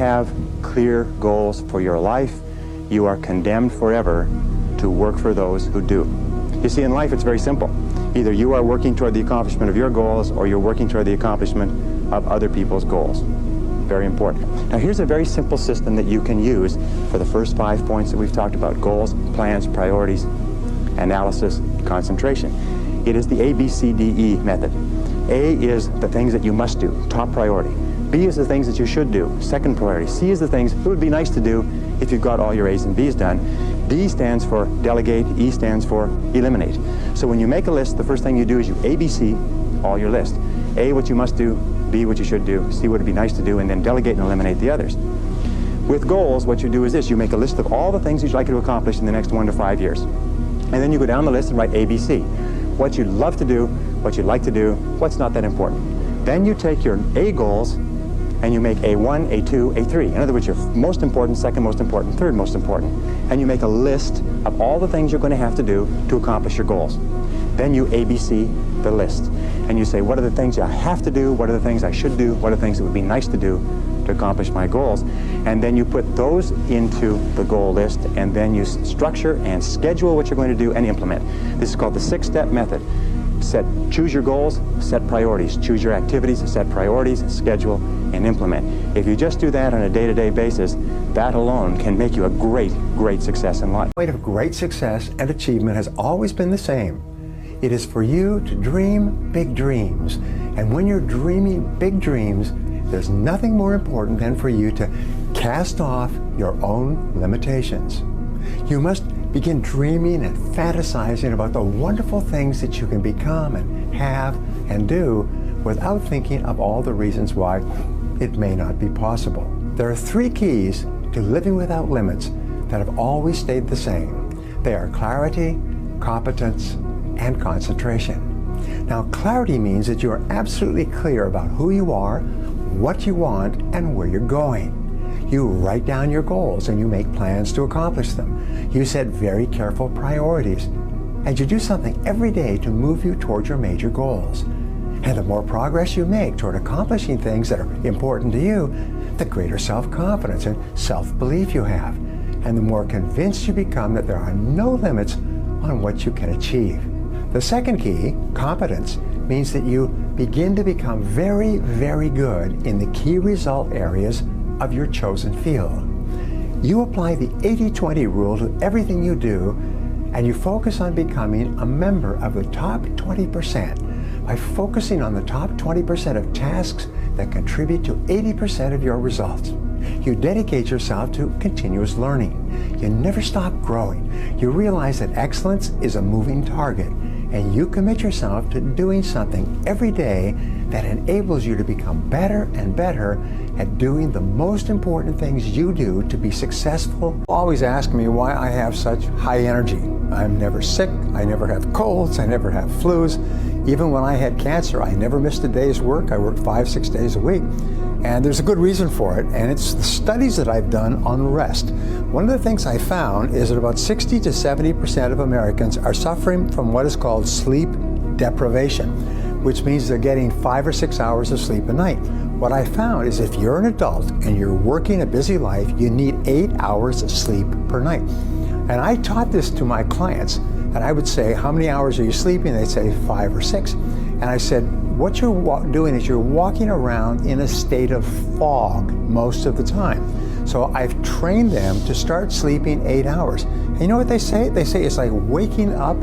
have clear goals for your life, you are condemned forever to work for those who do. You see, in life it's very simple. Either you are working toward the accomplishment of your goals, or you're working toward the accomplishment of other people's goals. Very important. Now here's a very simple system that you can use for the first 5 points that we've talked about: goals, plans, priorities, analysis, concentration. It is the ABCDE method. A is the things that you must do, top priority. B is the things that you should do, second priority. C is the things it would be nice to do if you've got all your A's and B's done. D stands for delegate, E stands for eliminate. So when you make a list, the first thing you do is you ABC all your list. A, what you must do, B, what you should do, C, what would be nice to do, and then delegate and eliminate the others. With goals, what you do is this: you make a list of all the things you'd like to accomplish in the next 1 to 5 years. And then you go down the list and write ABC. What you'd love to do, what you'd like to do, what's not that important. Then you take your A goals and you make A1, A2, A3. In other words, your most important, second most important, third most important. And you make a list of all the things you're going to have to do to accomplish your goals. Then you ABC the list. And you say, what are the things I have to do? What are the things I should do? What are the things that would be nice to do to accomplish my goals? And then you put those into the goal list, and then you structure and schedule what you're going to do and implement. This is called the 6-step method. Choose your goals, set priorities. Choose your activities, set priorities, schedule, and implement. If you just do that on a day-to-day basis, that alone can make you a great, great success in life. The way of great success and achievement has always been the same. It is for you to dream big dreams. And when you're dreaming big dreams, there's nothing more important than for you to cast off your own limitations. You must begin dreaming and fantasizing about the wonderful things that you can become and have and do without thinking of all the reasons why it may not be possible. There are 3 keys to living without limits that have always stayed the same. They are clarity, competence, and concentration. Now, clarity means that you are absolutely clear about who you are, what you want, and where you're going. You write down your goals and you make plans to accomplish them. You set very careful priorities, and you do something every day to move you toward your major goals. And the more progress you make toward accomplishing things that are important to you, the greater self-confidence and self-belief you have, and the more convinced you become that there are no limits on what you can achieve. The second key, competence, means that you begin to become very, very good in the key result areas of your chosen field. You apply the 80-20 rule to everything you do, and you focus on becoming a member of the top 20% by focusing on the top 20% of tasks that contribute to 80% of your results. You dedicate yourself to continuous learning. You never stop growing. You realize that excellence is a moving target, and you commit yourself to doing something every day that enables you to become better and better at doing the most important things you do to be successful. Always ask me why I have such high energy. I'm never sick, I never have colds, I never have flus. Even when I had cancer, I never missed a day's work. I worked 5-6 days a week. And there's a good reason for it, and it's the studies that I've done on rest. One of the things I found is that about 60 to 70% of Americans are suffering from what is called sleep deprivation, which means they're getting 5 or 6 hours of sleep a night. What I found is if you're an adult and you're working a busy life, you need 8 hours of sleep per night. And I taught this to my clients, and I would say, how many hours are you sleeping? They'd say 5 or 6. And I said, what you're doing is you're walking around in a state of fog most of the time. So I've trained them to start sleeping 8 hours. And you know what they say? They say it's like waking up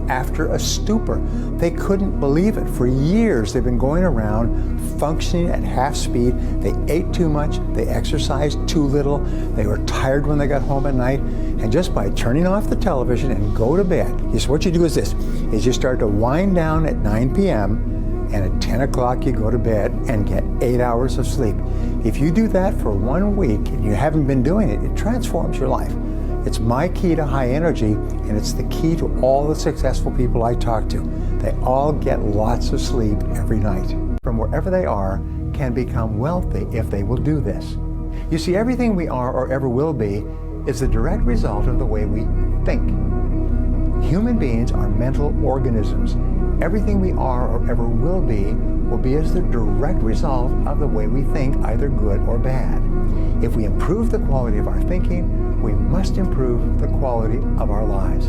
after a stupor. They couldn't believe it. For years, they've been going around functioning at half speed. They ate too much, they exercised too little, they were tired when they got home at night, and just by turning off the television and go to bed, what you do is this, is you start to wind down at 9 p.m., and at 10 o'clock you go to bed and get 8 hours of sleep. If you do that for 1 week and you haven't been doing it, it transforms your life. It's my key to high energy, and it's the key to all the successful people I talk to. They all get lots of sleep every night. From wherever they are, can become wealthy if they will do this. You see, everything we are or ever will be is the direct result of the way we think. Human beings are mental organisms. Everything we are or ever will be as the direct result of the way we think, either good or bad. If we improve the quality of our thinking, we must improve the quality of our lives.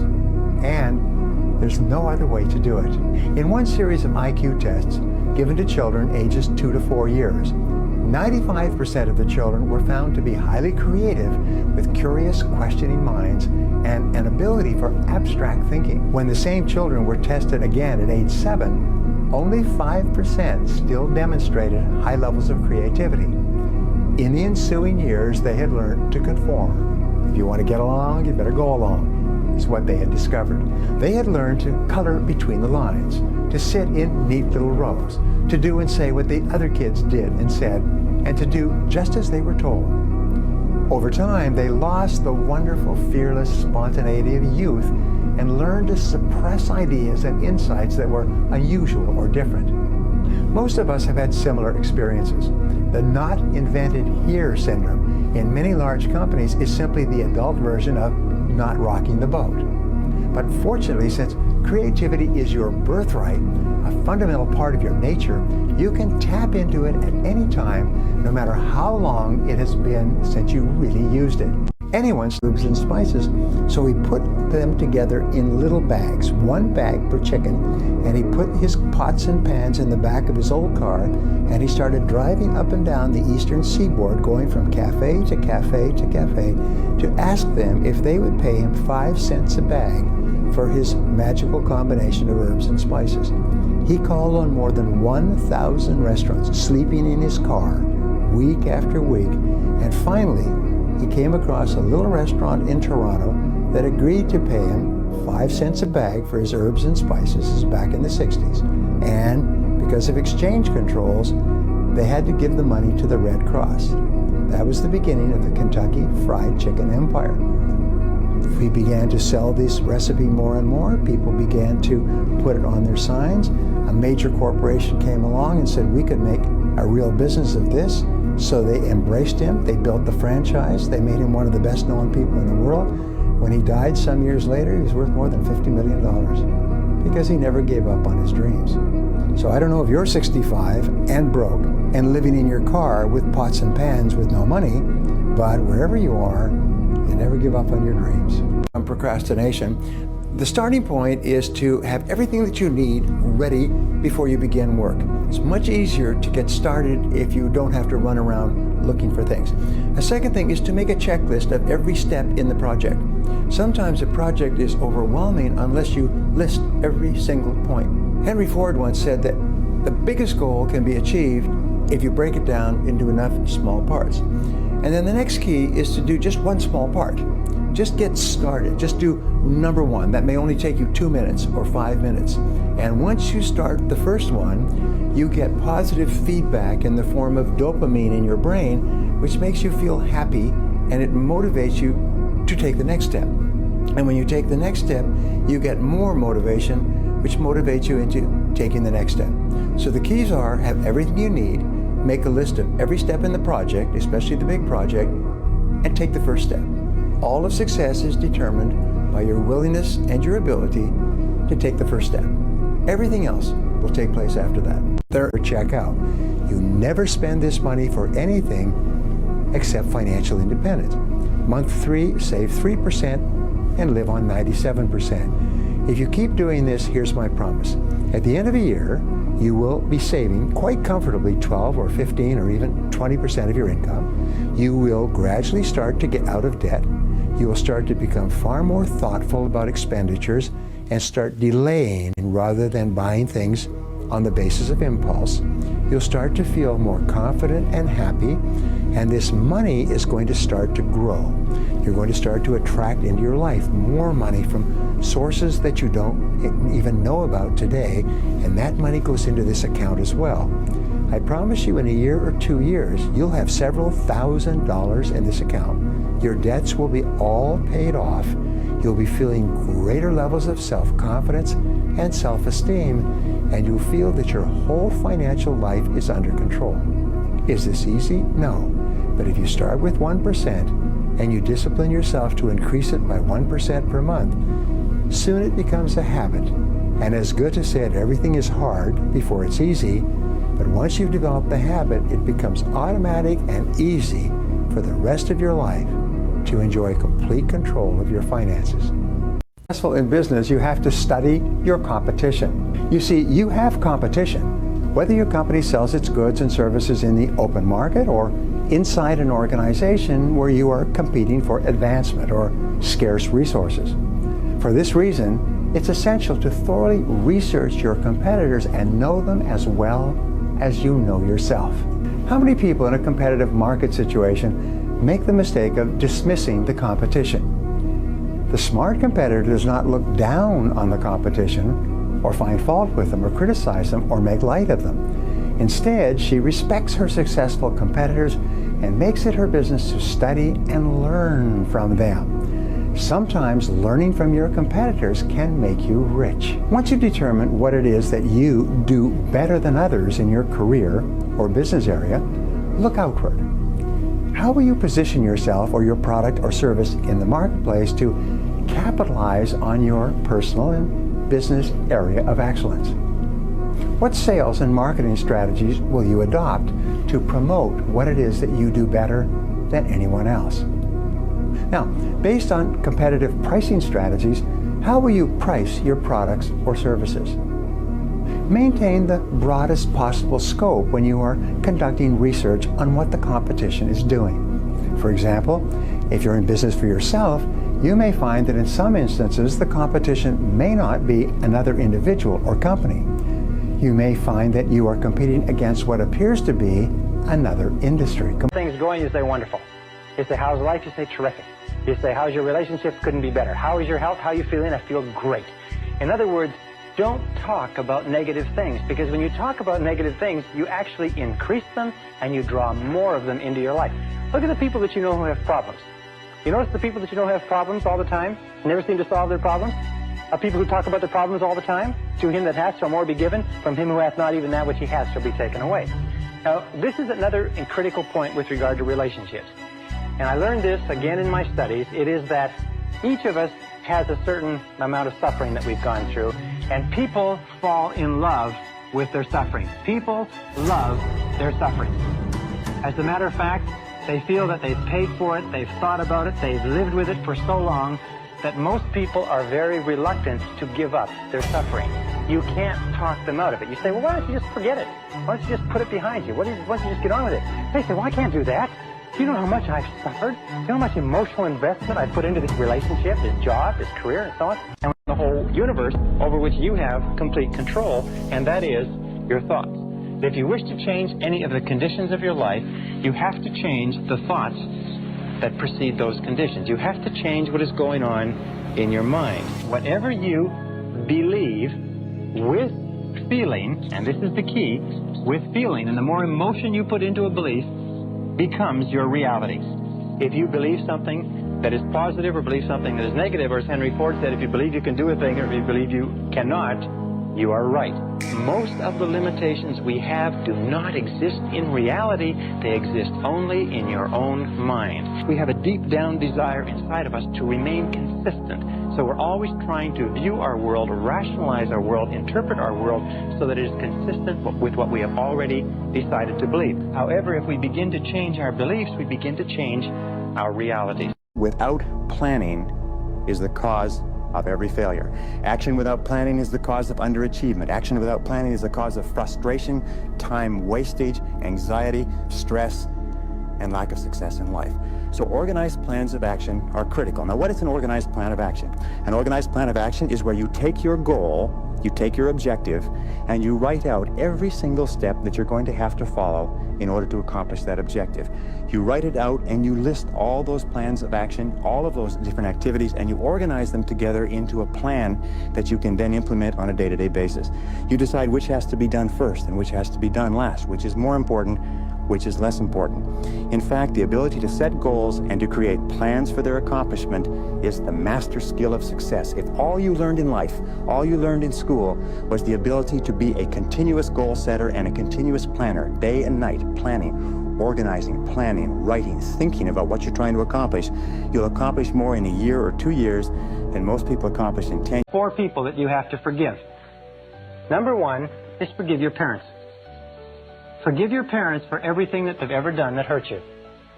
And there's no other way to do it. In one series of IQ tests given to children ages 2 to 4 years, 95% of the children were found to be highly creative with curious, questioning minds and an ability for abstract thinking. When the same children were tested again at age 7, only 5% still demonstrated high levels of creativity. In the ensuing years, they had learned to conform. If you want to get along, you better go along, is what they had discovered. They had learned to color between the lines, to sit in neat little rows, to do and say what the other kids did and said, and to do just as they were told. Over time, they lost the wonderful, fearless spontaneity of youth and learned to suppress ideas and insights that were unusual or different. Most of us have had similar experiences. The not invented here syndrome in many large companies is simply the adult version of not rocking the boat. But fortunately, since creativity is your birthright, a fundamental part of your nature, you can tap into it at any time, no matter how long it has been since you really used it. Anyone's herbs and spices, so he put them together in little bags, 1 bag per chicken, and he put his pots and pans in the back of his old car, and he started driving up and down the eastern seaboard, going from cafe to cafe to cafe, to ask them if they would pay him 5 cents a bag for his magical combination of herbs and spices. He called on more than 1,000 restaurants, sleeping in his car week after week, and finally he came across a little restaurant in Toronto that agreed to pay him 5 cents a bag for his herbs and spices back in the 60s. And because of exchange controls, they had to give the money to the Red Cross. That was the beginning of the Kentucky Fried Chicken Empire. We began to sell this recipe more and more. People began to put it on their signs. A major corporation came along and said we could make a real business of this. So they embraced him. They built the franchise. They made him one of the best known people in the world. When he died some years later, he was worth more than $50 million because he never gave up on his dreams. So I don't know if you're 65 and broke and living in your car with pots and pans with no money, but wherever you are, you never give up on your dreams. On procrastination, the starting point is to have everything that you need ready before you begin work. It's much easier to get started if you don't have to run around looking for things. A second thing is to make a checklist of every step in the project. Sometimes a project is overwhelming unless you list every single point. Henry Ford once said that the biggest goal can be achieved if you break it down into enough small parts. And then the next key is to do just one small part. Just get started. Just do number 1. That may only take you 2 minutes or 5 minutes. And once you start the first one, you get positive feedback in the form of dopamine in your brain, which makes you feel happy, and it motivates you to take the next step. And when you take the next step, you get more motivation, which motivates you into taking the next step. So the keys are: have everything you need, make a list of every step in the project, especially the big project, and take the first step. All of success is determined by your willingness and your ability to take the first step. Everything else will take place after that. Third, check out. You never spend this money for anything except financial independence. Month 3, save 3% and live on 97%. If you keep doing this, here's my promise. At the end of a year, you will be saving quite comfortably 12 or 15 or even 20% of your income. You will gradually start to get out of debt. You will start to become far more thoughtful about expenditures and start delaying rather than buying things on the basis of impulse. You'll start to feel more confident and happy, and this money is going to start to grow. You're going to start to attract into your life more money from sources that you don't even know about today, and that money goes into this account as well. I promise you, in a year or 2 years, you'll have several $1,000s in this account. Your debts will be all paid off. You'll be feeling greater levels of self-confidence and self-esteem, and you'll feel that your whole financial life is under control. Is this easy? No. But if you start with 1% and you discipline yourself to increase it by 1% per month, soon it becomes a habit. And as Goethe said, everything is hard before it's easy, but once you've developed the habit, it becomes automatic and easy for for the rest of your life to enjoy complete control of your finances. Successful in business, you have to study your competition. You see, you have competition, whether your company sells its goods and services in the open market or inside an organization where you are competing for advancement or scarce resources. For this reason, it's essential to thoroughly research your competitors and know them as well as you know yourself. How many people in a competitive market situation make the mistake of dismissing the competition? The smart competitor does not look down on the competition or find fault with them or criticize them or make light of them. Instead, she respects her successful competitors and makes it her business to study and learn from them. Sometimes learning from your competitors can make you rich. Once you determine what it is that you do better than others in your career or business area, look outward. How will you position yourself or your product or service in the marketplace to capitalize on your personal and business area of excellence? What sales and marketing strategies will you adopt to promote what it is that you do better than anyone else? Now, based on competitive pricing strategies, how will you price your products or services? Maintain the broadest possible scope when you are conducting research on what the competition is doing. For example, if you're in business for yourself, you may find that in some instances the competition may not be another individual or company. You may find that you are competing against what appears to be another industry. Things going, you say wonderful. You say how's life, you say terrific. You say how's your relationship, couldn't be better. How is your health, how are you feeling, I feel great. In other words, don't talk about negative things, because when you talk about negative things, you actually increase them and you draw more of them into your life. Look at the people that you know who have problems. You notice the people that you know have problems all the time, never seem to solve their problems? Are people who talk about their problems all the time? To him that hath shall more be given, from him who hath not even that which he has shall be taken away. Now, this is another critical point with regard to relationships. And I learned this again in my studies. It is that each of us has a certain amount of suffering that we've gone through, and people fall in love with their suffering. People love their suffering. As a matter of fact, they feel that they've paid for it, they've thought about it, they've lived with it for so long that most people are very reluctant to give up their suffering. You can't talk them out of it. You say, well, why don't you just forget it? Why don't you just put it behind you? Why don't you just get on with it? They say, well, I can't do that. Do you know how much I've suffered? Do you know how much emotional investment I put into this relationship, this job, this career, and so on? And the whole universe over which you have complete control, and that is your thoughts. If you wish to change any of the conditions of your life, you have to change the thoughts that precede those conditions. You have to change what is going on in your mind. Whatever you believe with feeling, and this is the key, with feeling, and the more emotion you put into a belief, becomes your reality. If you believe something that is positive or believe something that is negative, or as Henry Ford said, if you believe you can do a thing or if you believe you cannot, you are right. Most of the limitations we have do not exist in reality. They exist only in your own mind. We have a deep down desire inside of us to remain consistent. So we're always trying to view our world, rationalize our world, interpret our world so that it is consistent with what we have already decided to believe. However, if we begin to change our beliefs, we begin to change our realities. Without planning is the cause of every failure. Action without planning is the cause of underachievement. Action without planning is the cause of frustration, time wastage, anxiety, stress, and lack of success in life. So organized plans of action are critical. Now, what is an organized plan of action? An organized plan of action is where you take your goal, you take your objective, and you write out every single step that you're going to have to follow in order to accomplish that objective. You write it out and you list all those plans of action, all of those different activities, and you organize them together into a plan that you can then implement on a day-to-day basis. You decide which has to be done first and which has to be done last, which is more important, which is less important. In fact, the ability to set goals and to create plans for their accomplishment is the master skill of success. If all you learned in life, all you learned in school, was the ability to be a continuous goal setter and a continuous planner, day and night, planning, organizing, planning, writing, thinking about what you're trying to accomplish, you'll accomplish more in a year or 2 years than most people accomplish in 10 years. 4 people that you have to forgive. Number 1 is forgive your parents. Forgive your parents for everything that they've ever done that hurt you.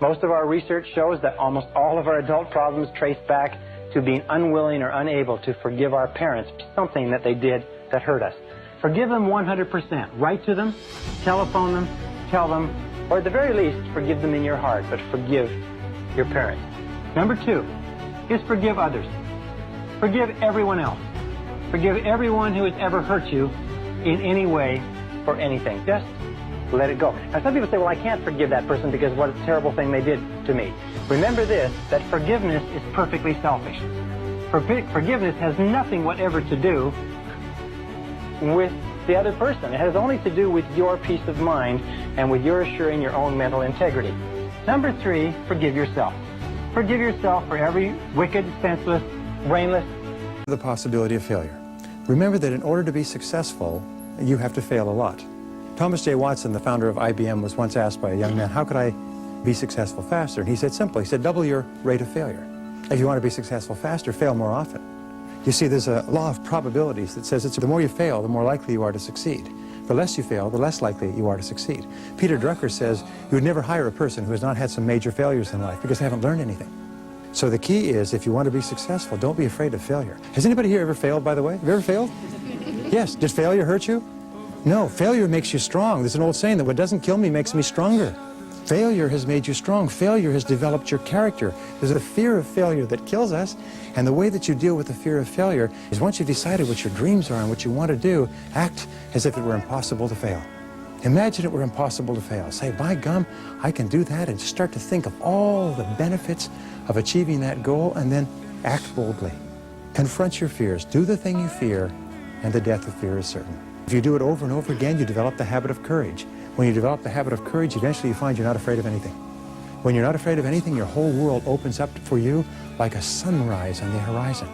Most of our research shows that almost all of our adult problems trace back to being unwilling or unable to forgive our parents for something that they did that hurt us. Forgive them 100%. Write to them, telephone them, tell them, or at the very least, forgive them in your heart, but forgive your parents. Number 2 is forgive others. Forgive everyone else. Forgive everyone who has ever hurt you in any way for anything. Just let it go. Now, some people say, well, I can't forgive that person because what a terrible thing they did to me. Remember this, that forgiveness is perfectly selfish. Forgiveness has nothing whatever to do with the other person. It has only to do with your peace of mind and with your assuring your own mental integrity. Number 3, forgive yourself. Forgive yourself for every wicked, senseless, brainless. The possibility of failure. Remember that in order to be successful, you have to fail a lot. Thomas J. Watson, the founder of IBM, was once asked by a young man, how could I be successful faster? And he said simply, he said, double your rate of failure. If you want to be successful faster, fail more often. You see, there's a law of probabilities that says the more you fail, the more likely you are to succeed. The less you fail, the less likely you are to succeed. Peter Drucker says you would never hire a person who has not had some major failures in life because they haven't learned anything. So the key is, if you want to be successful, don't be afraid of failure. Has anybody here ever failed, by the way? Have you ever failed? Yes. Did failure hurt you? No. Failure makes you strong. There's an old saying that what doesn't kill me makes me stronger. Failure has made you strong. Failure has developed your character. There's a fear of failure that kills us, and the way that you deal with the fear of failure is once you've decided what your dreams are and what you want to do, act as if it were impossible to fail. Imagine it were impossible to fail. Say, by gum, I can do that, and start to think of all the benefits of achieving that goal, and then act boldly. Confront your fears. Do the thing you fear, and the death of fear is certain. If you do it over and over again, you develop the habit of courage. When you develop the habit of courage, eventually you find you're not afraid of anything. When you're not afraid of anything, your whole world opens up for you like a sunrise on the horizon.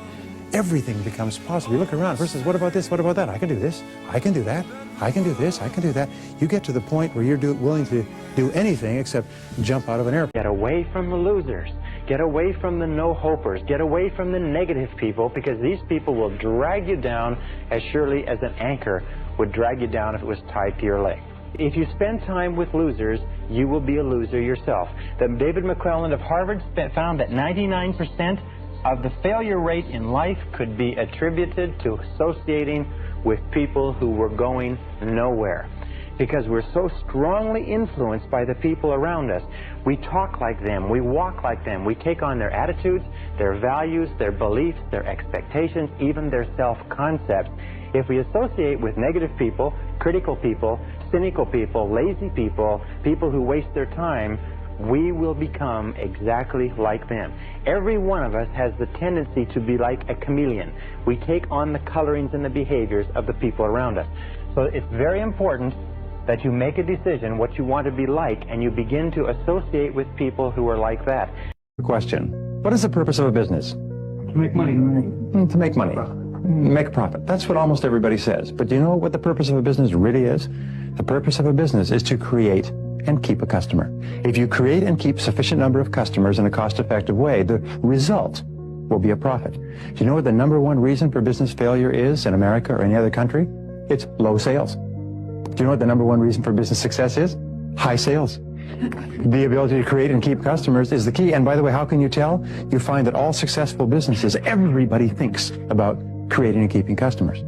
Everything becomes possible. You look around, versus what about this, what about that? I can do this, I can do that, I can do this, I can do that. You get to the point where you're willing to do anything except jump out of an airplane. Get away from the losers. Get away from the no-hopers. Get away from the negative people, because these people will drag you down as surely as an anchor would drag you down if it was tied to your leg. If you spend time with losers, you will be a loser yourself. David McClelland of Harvard found that 99% of the failure rate in life could be attributed to associating with people who were going nowhere. Because we're so strongly influenced by the people around us. We talk like them, we walk like them, we take on their attitudes, their values, their beliefs, their expectations, even their self-concepts. If we associate with negative people, critical people, cynical people, lazy people, people who waste their time, we will become exactly like them. Every one of us has the tendency to be like a chameleon. We take on the colorings and the behaviors of the people around us. So it's very important that you make a decision what you want to be like, and you begin to associate with people who are like that. Question. What is the purpose of a business? To make money. To make money. Make a profit. That's what almost everybody says. But do you know what the purpose of a business really is? The purpose of a business is to create and keep a customer. If you create and keep sufficient number of customers in a cost-effective way, the result will be a profit. Do you know what the #1 reason for business failure is in America or any other country? It's low sales. Do you know what the #1 reason for business success is? High sales. The ability to create and keep customers is the key. And by the way, how can you tell? You find that all successful businesses, everybody thinks about creating and keeping customers.